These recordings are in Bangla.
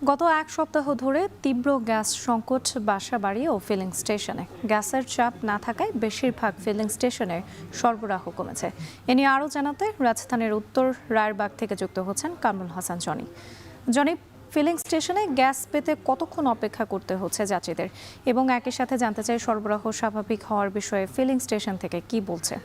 গত এক সপ্তাহ ধরে তীব্র গ্যাস সংকট বাসাবাড়ি ও ফিলিং স্টেশনে। গ্যাসের চাপ না থাকায় বেশিরভাগ ফিলিং স্টেশনের সরবরাহ কমেছে। এ নিয়ে আরও জানাতে রাজধানীর উত্তর রায়েরবাগ থেকে যুক্ত হচ্ছেন কামরুল হাসান জনি। জনি, ফিলিং স্টেশনে গ্যাস পেতে কতক্ষণ অপেক্ষা করতে হচ্ছে যাত্রীদের, এবং একই সাথে জানতে চাই সরবরাহ স্বাভাবিক হওয়ার বিষয়ে ফিলিং স্টেশন থেকে কি বলছে।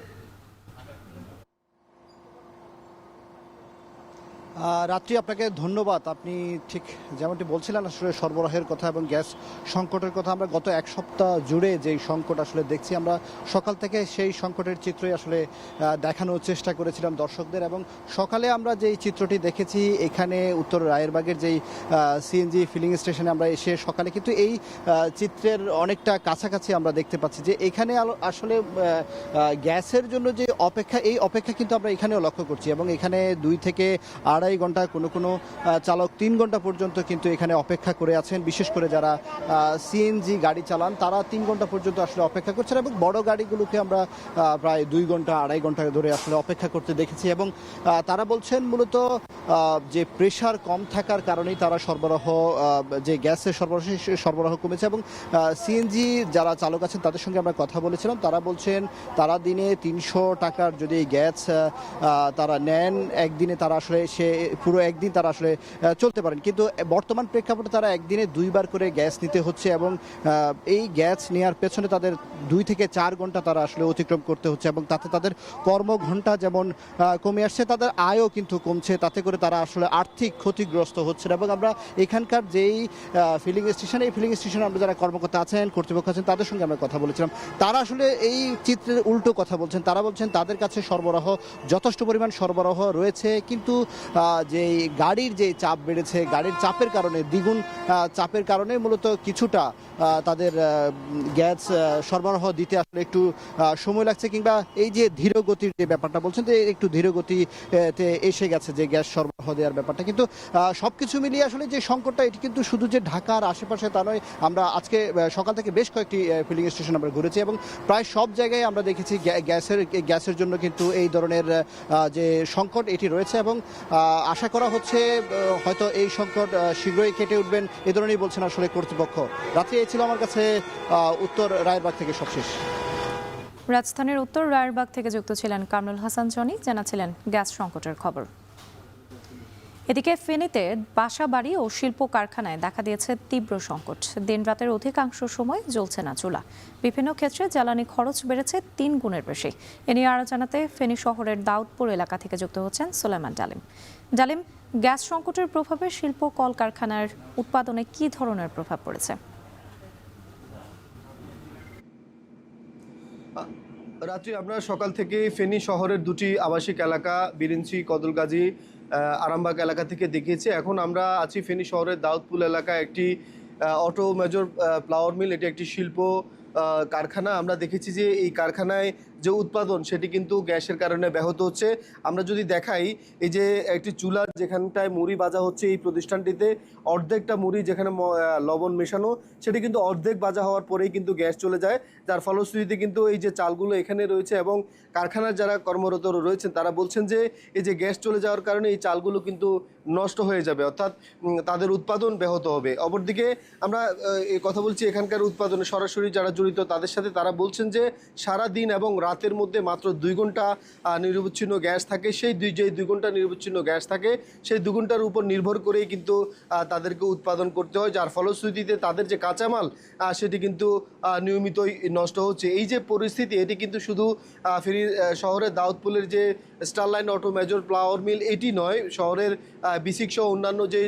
রাত্রি, আপনাকে ধন্যবাদ। আপনি ঠিক যেমনটি বলছিলেন, আসলে সরবরাহের কথা এবং গ্যাস সংকটের কথা আমরা গত এক সপ্তাহ জুড়ে যেই সংকট আসলে দেখছি, আমরা সকাল থেকে সেই সংকটের চিত্রই আসলে দেখানোর চেষ্টা করেছিলাম দর্শকদের। এবং সকালে আমরা যেই চিত্রটি দেখেছি এখানে উত্তর রায়েরবাগের যেই সিএনজি ফিলিং স্টেশনে আমরা এসে সকালে কিন্তু এই চিত্রের অনেকটা কাছাকাছি আমরা দেখতে পাচ্ছি যে এখানে আসলে গ্যাসের জন্য যে অপেক্ষা, এই অপেক্ষা কিন্তু আমরা এখানেও লক্ষ্য করছি। এবং এখানে 2 থেকে আড়াই ঘন্টা, কোনো চালক 3 ঘন্টা পর্যন্ত কিন্তু এখানে অপেক্ষা করে আছেন। বিশেষ করে যারা সিএনজি গাড়ি চালান তারা 3 ঘন্টা পর্যন্ত আসলে অপেক্ষা করছেন, এবং বড় গাড়িগুলোকে আমরা প্রায় 2 ঘন্টা আড়াই ঘন্টা ধরে আসলে অপেক্ষা করতে দেখেছি। এবং তারা বলছেন মূলত যে প্রেশার কম থাকার কারণেই তারা যে গ্যাসের সরবরাহ কমেছে। এবং সিএনজি যারা চালক আছেন তাদের সঙ্গে আমরা কথা বলেছিলাম, তারা বলছেন তারা দিনে 300 টাকার যদি গ্যাস তারা নেন, একদিনে তারা আসলে পুরো একদিন তারা আসলে চলতে পারেন। কিন্তু বর্তমান প্রেক্ষাপটে তারা একদিনে 2 বার করে গ্যাস নিতে হচ্ছে, এবং এই গ্যাস নেওয়ার পেছনে তাদের 2 থেকে 4 ঘন্টা তারা আসলে অতিক্রম করতে হচ্ছে। এবং তাতে তাদের কর্মঘণ্টা যেমন কমে আসছে, তাদের আয়ও কিন্তু কমছে, তাতে করে তারা আসলে আর্থিক ক্ষতিগ্রস্ত হচ্ছে। এবং আমরা এখানকার যেই ফিলিং স্টেশন, এই ফিলিং স্টেশনে আমরা যারা কর্মকর্তা আছেন, কর্তৃপক্ষ আছেন, তাদের সঙ্গে আমরা কথা বলেছিলাম। তারা আসলে এই চিত্রের উল্টো কথা বলছেন। তারা বলছেন তাদের কাছে যথেষ্ট পরিমাণ সরবরাহ রয়েছে, কিন্তু যে গাড়ির যে চাপ বেড়েছে, গাড়ির চাপের কারণে, দ্বিগুণ চাপের কারণে মূলত কিছুটা তাদের গ্যাস সরবরাহ দিতে আসলে একটু সময় লাগছে, কিংবা এই যে ধীরগতির যে ব্যাপারটা বলছেন যে একটু ধীরগতিতে এসে গেছে যে গ্যাস সরবরাহ দেওয়ার ব্যাপারটা। কিন্তু সবকিছু মিলিয়ে আসলে যে সংকটটা, এটি কিন্তু শুধু যে ঢাকার আশেপাশে তা নয়। আমরা আজকে সকাল থেকে বেশ কয়েকটি ফিলিং স্টেশন আমরা ঘুরেছি, এবং প্রায় সব জায়গায় আমরা দেখেছি গ্যাসের জন্য কিন্তু এই ধরনের যে সংকট এটি রয়েছে। এবং আশা করা হচ্ছে হয়তো এই সংকট শীঘ্রই কেটে উঠবেন, এ ধরনেরই বলছেন আসলে কর্তৃপক্ষ। রাত্রি এই ছিল আমার কাছে উত্তর রায়েরবাগ থেকে সবশেষ। রাজধানীর উত্তর রায়েরবাগ থেকে যুক্ত ছিলেন কামরুল হাসান জনি, জানাচ্ছিলেন গ্যাস সংকটের খবর। এদিকে ফেনীতে বাসাবাড়ি ও শিল্প কারখানায় দেখা দিয়েছে তীব্র সংকট। দিনরাতের অধিকাংশ সময় জ্বলছে না চুলা। বিভিন্ন ক্ষেত্রে জ্বালানি খরচ বেড়েছে 3 গুণের বেশি। এ নিয়ে আরও জানাতে ফেনী শহরের দাউদপুর এলাকা থেকে যুক্ত হচ্ছেন সুলাইমান ডালিম। গ্যাস সংকটের প্রভাবে শিল্প কলকারখানার উৎপাদনে কি ধরনের প্রভাব পড়েছে? রাত্রি, আমরা সকাল থেকে ফেনী শহরের 2টি আবাসিক এলাকা, বিরিঞ্চি, কদলগাজী, আরামবাগ এলাকা থেকে দেখিয়েছি। এখন আমরা আছি ফেনী শহরের দাউদপুর এলাকায় একটি অটো মেজর ফ্লাওয়ার মিল। এটি একটি শিল্প কারখানা। আমরা দেখেছি যে এই কারখানায় যে উৎপাদন সেটি কিন্তু গ্যাসের কারণে ব্যাহত হচ্ছে। আমরা যদি দেখাই, এই যে একটি চুলা যেখানটায় মুড়ি ভাজা হচ্ছে, এই প্রতিষ্ঠানটিতে অর্ধেকটা মুড়ি যেখানে লবণ মেশানো, সেটি কিন্তু অর্ধেক ভাজা হওয়ার পরেই কিন্তু গ্যাস চলে যায়, যার ফলশ্রুতিতে কিন্তু এই যে চালগুলো এখানে রয়েছে, এবং কারখানার যারা কর্মরত রয়েছেন তারা বলছেন যে এই যে গ্যাস চলে যাওয়ার কারণে এই চালগুলো কিন্তু নষ্ট হয়ে যাবে, অর্থাৎ তাদের উৎপাদন ব্যাহত হবে। অপরদিকে আমরা কথা বলছি এখানকার উৎপাদনে সরাসরি যারা জড়িত তাদের সাথে, তারা বলছেন যে সারা দিন এবং রাতের মধ্যে মাত্র 2 ঘন্টা নিরবচ্ছিন্ন গ্যাস থাকে। যে 2 ঘন্টা নিরবচ্ছিন্ন গ্যাস থাকে, সেই 2 ঘন্টার উপর নির্ভর করেই কিন্তু তাদেরকে উৎপাদন করতে হয়, যার ফলশ্রুতিতে তাদের যে কাঁচামাল সেটি কিন্তু নিয়মিতই নষ্ট হচ্ছে। এই যে পরিস্থিতি, এটি কিন্তু শুধু ফেনী শহরের দাউদপুরের যে Starline auto major flower mill এটি নয়, শহরের বিসিক সহ অন্যান্য যে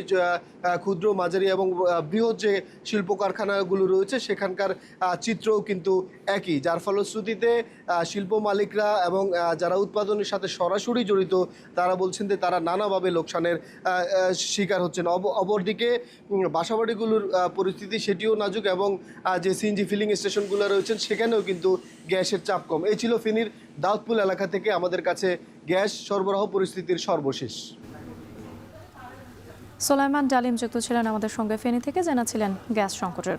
ক্ষুদ্র, মাঝারি এবং বৃহৎ যে শিল্প কারখানাগুলো রয়েছে সেখানকার চিত্রও কিন্তু একই, যার ফলশ্রুতিতে শিল্প মালিকরা এবং যারা উৎপাদনের সাথে সরাসরি জড়িত তারা বলছেন যে তারা নানাভাবে লোকসানের শিকার হচ্ছেন। অপরদিকে বাসাবাড়িগুলোর পরিস্থিতি সেটিও নাজুক, এবং যে সিএনজি ফিলিং স্টেশনগুলো রয়েছেন সেখানেও কিন্তু গ্যাসের চাপ কম। এই ছিল ফেনীর দাউদপুর এলাকা থেকে আমাদের কাছে গ্যাস সরবরাহ পরিস্থিতির সর্বশেষ। সুলাইমান ডালিম যুক্ত ছিলেন আমাদের সঙ্গে ফেনী থেকে, জানাচ্ছিলেন গ্যাস সংকটের